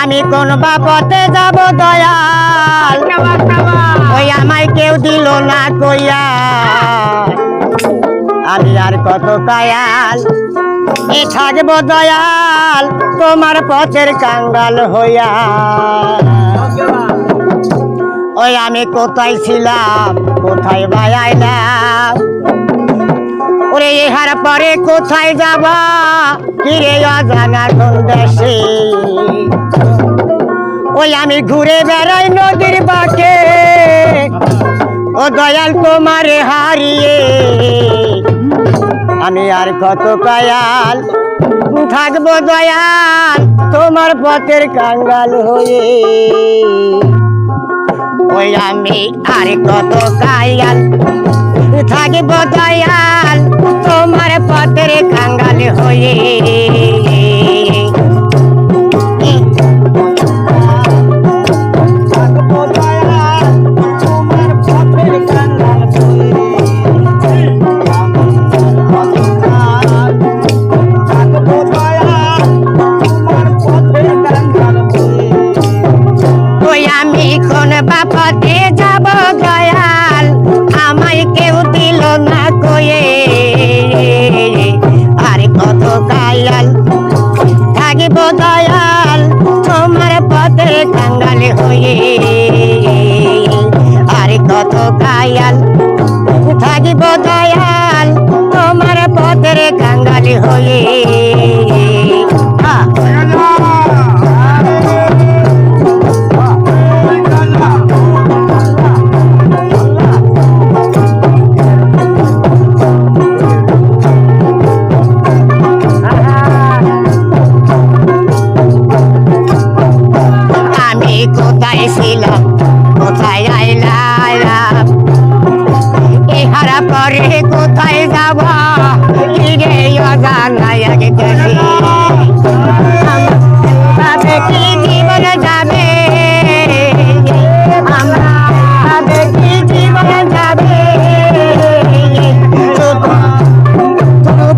আমি কোন বাপতে যাব দয়াল ওই আমায় কেউ দিল না কইয়া আমি আর কত কায়াল এ থাকবো দয়াল তোমার পথের কাঙ্গাল হইয়া ওই আমি কোথায় ছিলাম কোথায় বায়াইলাম ওরে ইহার পরে কোথায় যাবা কিরে অজানা কোন দেশে ওই আমি ঘুরে বেড়াই নদীর বাঁকে ও দয়াল তোমারে হারিয়ে আমি আর কত কায়াল থাকবো দয়াল তোমার পথের কাঙ্গাল হয়ে ওই আমি আর কত কায়াল থাকবো দয়াল তোমার পথের কাঙ্গাল হয়ে বাপতে যাব দয়াল আমায় কেউ দিল না কয়ে আর কত কায়াল থাকিব দয়াল তোমার পথে কাঙ্গাল হয়ে আর কত কায়াল থাকিব দয়াল তোমার পথের কাঙ্গাল হয়ে কোথায় ছিলাম কোথায় আইলাম ইহারা পরে কোথায় যাব কিরে অজানা এক দেশে ভাবে কি জীবন যাবে ভাবে কি জীবন যাবে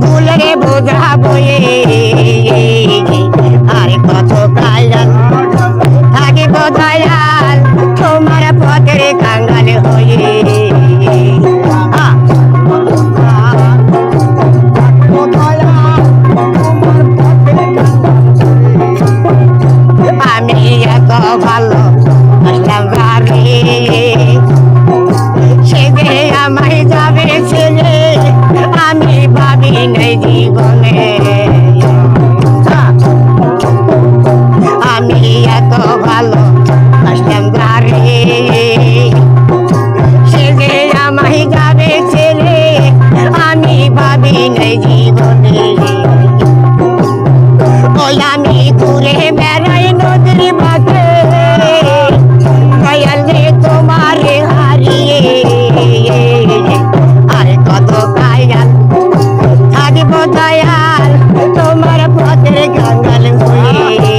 ভুলে বোঝাবো আর কত কায়াল থাকিব দয়াল তোমার পথের কাঙ্গাল হয়ে আমি এত ভালো সে যে আমায় যাবে ছেলে আমি ভাবি নাই জীবনে আমি এত ভালো সে যে আমায় যাবে ছেলে আমি ভাবি নাই জীবনে ওই আমি ঘুরে বেড়াই নদীর বাঁকে দয়াল রে তোমার হারিয়ে আর কত কায়াল থাকিব দয়াল তোমার পথের কাঙ্গাল হয়ে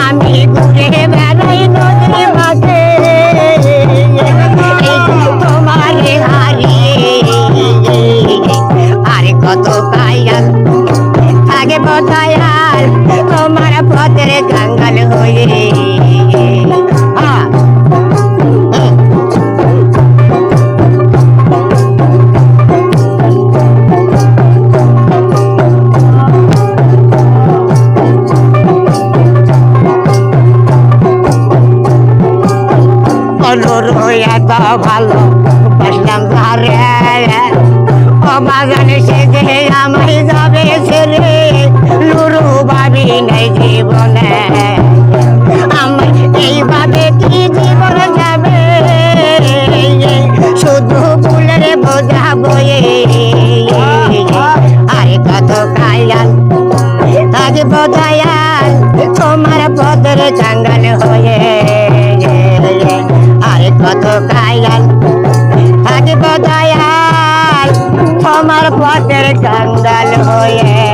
আমি ঘুরে বেড়াই নদীর বাঁকে তোমার হারিয়ে আর কত কায়াল থাকব দয়াল তোমার পথের কাঙ্গাল হয়ে এত ভালো বাসলাম ধারে ও বাগানে সে যে আমায় যাবে ছেলে লুরু ভাবি নাই জীবনে আমার এইভাবে কি জীবন যাবে শুধু ফুলের বোঝা বয়ে আর থাকব দয়াল তোমার পথের কাঙ্গাল হয়ে আরে কত কায়াল থাকব দয়াল তোমার পথের কাঙ্গাল হয়ে